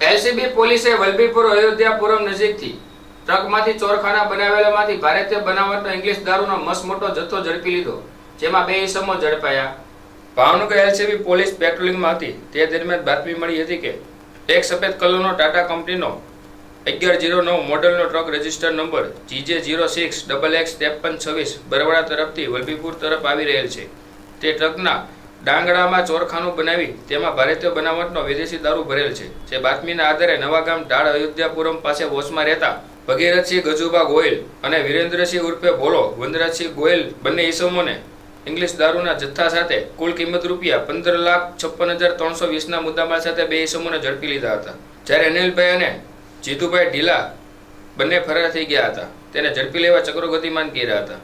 LCB પોલીસે વલભીપુર અયોધ્યાપુરમ નજીકથી ટ્રકમાંથી ચોરખાના બનાવેલામાંથી ભારતીય બનાવટનો ઇંગ્લિશ દારૂનો મસમોટો જથ્થો ઝડપી લીધો, જેમાં 2 ઇસમો ઝડપાયા. ભાવનગર એલસીબી પોલીસ પેટ્રોલિંગમાં હતી તે દરમિયાન બાતમી મળી હતી કે એક સફેદ કલરનો ટાટા કંપનીનો 1109 મોડલનો truck register number GJ06XX5326 Barvada તરફથી વલભીપુર તરફ આવી રહેલ છે. તે ટ્રકના ડાંગડામાં ચોરખાનું બનાવી તેમાં ભારતીય બનાવટનો વિદેશી દારૂ ભરેલ છે. જે બાતમીના આધારે નવાગામ ઢાળ અયોધ્યાપુરમ પાસે વોચમાં રહેતા ભગીરથસિંહ ગજુભા ગોયલ અને વિરેન્દ્રસિંહ ઉર્ફે ભોલો વનરાજસિંહ ગોયલ બંને ઈસમોને ઇંગ્લિશ દારૂના જથ્થા સાથે કુલ કિંમત રૂપિયા 15,56,320ના મુદ્દામાલ સાથે 2 ઈસમોને ઝડપી લીધા હતા. જ્યારે અનિલભાઈ અને જીતુભાઈ ઢીલા બંને ફરાર થઈ ગયા હતા. તેને ઝડપી લેવા ચક્રો ગતિમાન કર્યા હતા.